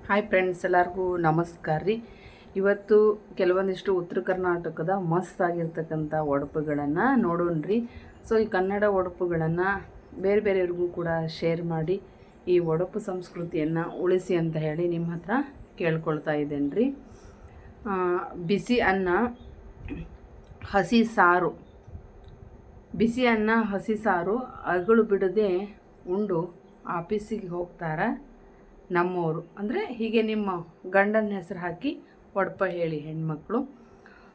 Hi friends, ಎಲ್ಲರಿಗೂ ನಮಸ್ಕಾರ ರೀ. ಇವತ್ತು ಕೆಲವೊಂದಿಷ್ಟು ಉತ್ತರ ಕರ್ನಾಟಕದ ಮಸ್ತ್ ಆಗಿರ್ತಕ್ಕಂಥ ಒಡಪುಗಳನ್ನು ನೋಡೋಣ್ರಿ. ಸೊ ಈ ಕನ್ನಡ ಒಡಪುಗಳನ್ನು ಬೇರೆ ಬೇರೆಯವ್ರಿಗೂ ಕೂಡ ಶೇರ್ ಮಾಡಿ ಈ ಒಡಪು ಸಂಸ್ಕೃತಿಯನ್ನು ಉಳಿಸಿ ಅಂತ ಹೇಳಿ ನಿಮ್ಮ ಹತ್ರ ಕೇಳ್ಕೊಳ್ತಾ ಇದ್ದೇನೆ ರೀ. ಬಿಸಿ ಅನ್ನ ಹಸಿ ಸಾರು, ಬಿಸಿ ಅನ್ನ ಹಸಿ ಸಾರು ಅಗಳು ಬಿಡದೆ ಉಂಡು ಆಫೀಸಿಗೆ ಹೋಗ್ತಾರೆ ನಮ್ಮವರು. ಅಂದರೆ ಹೀಗೆ ನಿಮ್ಮ ಗಂಡನ ಹೆಸರು ಹಾಕಿ ಒಡಪ ಹೇಳಿ ಹೆಣ್ಮಕ್ಳು.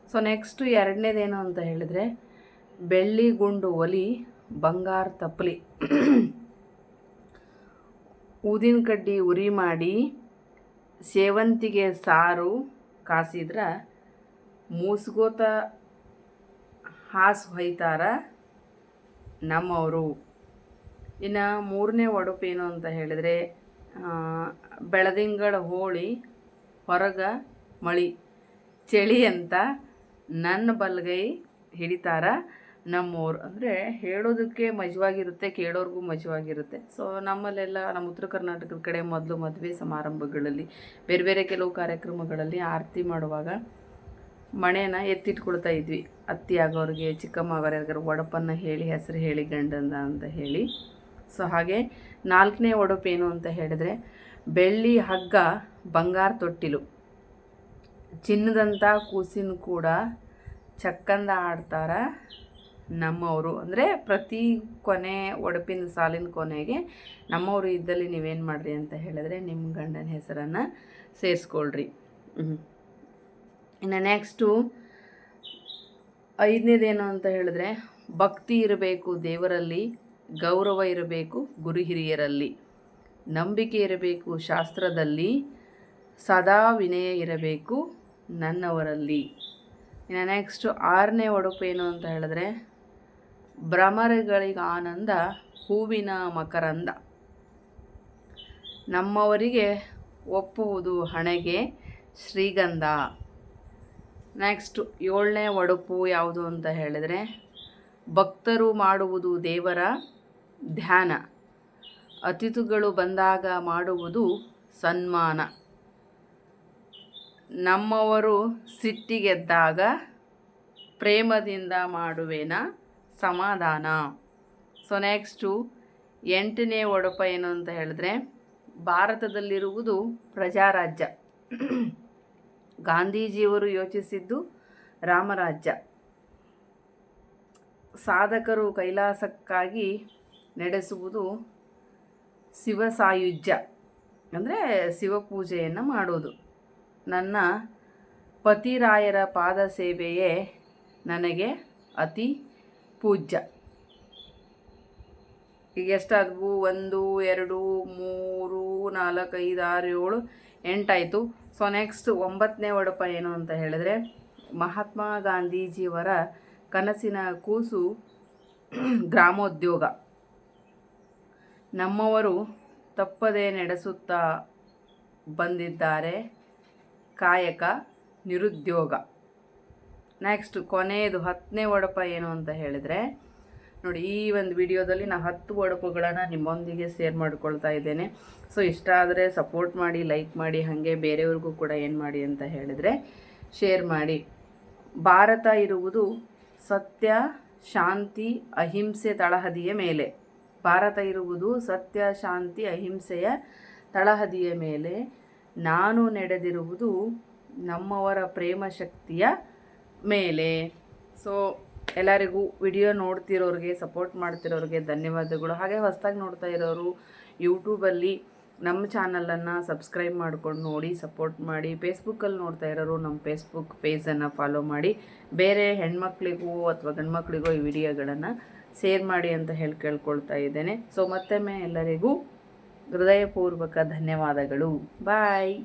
ಸೊ ನೆಕ್ಸ್ಟು ಎರಡನೇದೇನು ಅಂತ ಹೇಳಿದರೆ, ಬೆಳ್ಳಿ ಗುಂಡು ಒಲಿ ಬಂಗಾರ ತಪ್ಪಲಿ, ಊದಿನ ಕಡ್ಡಿ ಉರಿ ಮಾಡಿ ಸೇವಂತಿಗೆ ಸಾರು ಕಾಸಿದ್ರೆ ಮೂಸ್ಗೋತ ಹಾಸು ಹೊಯ್ತಾರ ನಮ್ಮವರು. ಇನ್ನು ಮೂರನೇ ಒಡಪು ಏನು ಅಂತ ಹೇಳಿದರೆ, ಬೆಳದಿಂಗಳ ಹೋಳಿ ಹೊರಗ ಮಳಿ ಚಳಿ ಅಂತ ನನ್ನ ಬಲಗೈ ಹಿಡಿತಾರ ನಮ್ಮವ್ರು. ಅಂದರೆ ಹೇಳೋದಕ್ಕೆ ಮಜವಾಗಿರುತ್ತೆ, ಕೇಳೋರ್ಗೂ ಮಜವಾಗಿರುತ್ತೆ. ಸೊ ನಮ್ಮಲ್ಲೆಲ್ಲ ನಮ್ಮ ಉತ್ತರ ಕರ್ನಾಟಕದ ಕಡೆ ಮೊದಲು ಮದುವೆ ಸಮಾರಂಭಗಳಲ್ಲಿ ಬೇರೆ ಬೇರೆ ಕೆಲವು ಕಾರ್ಯಕ್ರಮಗಳಲ್ಲಿ ಆರತಿ ಮಾಡುವಾಗ ಮಣೆನ ಎತ್ತಿಟ್ಕೊಳ್ತಾ ಇದ್ವಿ. ಅತ್ತಿ ಆಗೋರಿಗೆ, ಚಿಕ್ಕಮ್ಮ ಆಗೋರಿಗೆ ಒಡಪನ್ನು ಹೇಳಿ ಹೆಸರು ಹೇಳಿ ಗಂಡಂದ ಅಂತ ಹೇಳಿ. ಸೊ ಹಾಗೆ ನಾಲ್ಕನೇ ಒಡಪು ಏನು ಅಂತ ಹೇಳಿದರೆ, ಬೆಳ್ಳಿ ಹಗ್ಗ ಬಂಗಾರ ತೊಟ್ಟಿಲು, ಚಿನ್ನದಂಥ ಕೂಸಿನ ಕೂಡ ಚಕ್ಕಂದ ಆಡ್ತಾರ ನಮ್ಮವರು. ಅಂದರೆ ಪ್ರತಿ ಕೊನೆ ಒಡಪಿನ ಸಾಲಿನ ಕೊನೆಗೆ ನಮ್ಮವರು ಇದ್ದಲ್ಲಿ ನೀವೇನು ಮಾಡಿರಿ ಅಂತ ಹೇಳಿದ್ರೆ ನಿಮ್ಮ ಗಂಡನ ಹೆಸರನ್ನು ಸೇರಿಸ್ಕೊಳ್ರಿ. ಇನ್ನು ನೆಕ್ಸ್ಟು ಐದನೇದೇನು ಅಂತ ಹೇಳಿದ್ರೆ, ಭಕ್ತಿ ಇರಬೇಕು ದೇವರಲ್ಲಿ, ಗೌರವ ಇರಬೇಕು ಗುರು ಹಿರಿಯರಲ್ಲಿ, ನಂಬಿಕೆ ಇರಬೇಕು ಶಾಸ್ತ್ರದಲ್ಲಿ, ಸದಾ ವಿನಯ ಇರಬೇಕು ನನ್ನವರಲ್ಲಿ. ಇನ್ನು ನೆಕ್ಸ್ಟು ಆರನೇ ಒಡಪು ಏನು ಅಂತ ಹೇಳಿದ್ರೆ, ಭ್ರಮರಗಳಿಗೆ ಆನಂದ ಹೂವಿನ ಮಕರಂದ, ನಮ್ಮವರಿಗೆ ಒಪ್ಪುವುದು ಹಣೆಗೆ ಶ್ರೀಗಂಧ. ನೆಕ್ಸ್ಟು ಏಳನೇ ಒಡಪು ಯಾವುದು ಅಂತ ಹೇಳಿದರೆ, ಭಕ್ತರು ಮಾಡುವುದು ದೇವರ ಧ್ಯಾನ, ಅತಿಥಿಗಳು ಬಂದಾಗ ಮಾಡುವುದು ಸನ್ಮಾನ, ನಮ್ಮವರು ಸಿಟ್ಟಿಗೆದ್ದಾಗ ಪ್ರೇಮದಿಂದ ಮಾಡುವೇನ ಸಮಾಧಾನ. ಸೊ ನೆಕ್ಸ್ಟು ಎಂಟನೇ ಒಡಪ ಏನು ಅಂತ ಹೇಳಿದ್ರೆ, ಭಾರತದಲ್ಲಿರುವುದು ಪ್ರಜಾರಾಜ್ಯ, ಗಾಂಧೀಜಿಯವರು ಯೋಚಿಸಿದ್ದು ರಾಮರಾಜ್ಯ, ಸಾಧಕರು ಕೈಲಾಸಕ್ಕಾಗಿ ನಡೆಸುವುದು ಶಿವಸಾಯುಜ್ಯ, ಅಂದರೆ ಶಿವಪೂಜೆಯನ್ನು ಮಾಡೋದು, ನನ್ನ ಪತಿರಾಯರ ಪಾದ ಸೇವೆಯೇ ನನಗೆ ಅತಿ ಪೂಜ್ಯ. ಈಗ ಎಷ್ಟಾದವು? 1 2 3 4 5 6 7 8 ಆಯಿತು. ಸೊ ನೆಕ್ಸ್ಟ್ 9ನೇ ಒಡಪ ಏನು ಅಂತ ಹೇಳಿದ್ರೆ, ಮಹಾತ್ಮ ಗಾಂಧೀಜಿಯವರ ಕನಸಿನ ಕೂಸು ಗ್ರಾಮೋದ್ಯೋಗ, ನಮ್ಮವರು ತಪ್ಪದೆ ನಡೆಸುತ್ತಾ ಬಂದಿದ್ದಾರೆ ಕಾಯಕ ನಿರುದ್ಯೋಗ. ನೆಕ್ಸ್ಟ್ ಕೊನೆಯದು 10ನೇ ಒಡಪ ಏನು ಅಂತ ಹೇಳಿದರೆ, ನೋಡಿ ಈ ಒಂದು ವಿಡಿಯೋದಲ್ಲಿ ನಾನು 10 ಒಡಪುಗಳನ್ನು ನಿಮ್ಮೊಂದಿಗೆ ಶೇರ್ ಮಾಡ್ಕೊಳ್ತಾ ಇದ್ದೇನೆ. ಸೊ ಇಷ್ಟ ಆದರೆ ಸಪೋರ್ಟ್ ಮಾಡಿ, ಲೈಕ್ ಮಾಡಿ, ಹಾಗೆ ಬೇರೆಯವ್ರಿಗೂ ಕೂಡ ಏನು ಮಾಡಿ ಅಂತ ಹೇಳಿದರೆ ಶೇರ್ ಮಾಡಿ. ಭಾರತ ಇರುವುದು ಸತ್ಯ ಶಾಂತಿ ಅಹಿಂಸೆ ತಳಹದಿಯ ಮೇಲೆ, ಭಾರತ ಇರುವುದು ಸತ್ಯ ಶಾಂತಿ ಅಹಿಂಸೆಯ ತಳಹದಿಯ ಮೇಲೆ, ನಾನು ನಡೆದಿರುವುದು ನಮ್ಮವರ ಪ್ರೇಮ ಶಕ್ತಿಯ ಮೇಲೆ. ಸೊ ಎಲ್ಲರಿಗೂ ವಿಡಿಯೋ ನೋಡ್ತಿರೋರಿಗೆ, ಸಪೋರ್ಟ್ ಮಾಡ್ತಿರೋರಿಗೆ ಧನ್ಯವಾದಗಳು. ಹಾಗೆ ಹೊಸದಾಗಿ ನೋಡ್ತಾ ಇರೋರು ಯೂಟ್ಯೂಬಲ್ಲಿ ನಮ್ಮ ಚಾನಲನ್ನು ಸಬ್ಸ್ಕ್ರೈಬ್ ಮಾಡ್ಕೊಂಡು ನೋಡಿ, ಸಪೋರ್ಟ್ ಮಾಡಿ. ಫೇಸ್ಬುಕ್ಕಲ್ಲಿ ನೋಡ್ತಾ ಇರೋರು ನಮ್ಮ ಫೇಸ್ಬುಕ್ ಪೇಜನ್ನು ಫಾಲೋ ಮಾಡಿ, ಬೇರೆ ಹೆಣ್ಮಕ್ಳಿಗೂ ಅಥವಾ ಗಂಡ್ಮಕ್ಳಿಗೂ ಈ ವಿಡಿಯೋಗಳನ್ನು ಶೇರ್ ಮಾಡಿ ಅಂತ ಕೇಳ್ಕೊಳ್ತಾ ಇದ್ದೇನೆ. ಸೊ ಮತ್ತೊಮ್ಮೆ ಎಲ್ಲರಿಗೂ ಹೃದಯಪೂರ್ವಕ ಧನ್ಯವಾದಗಳು. ಬಾಯ್.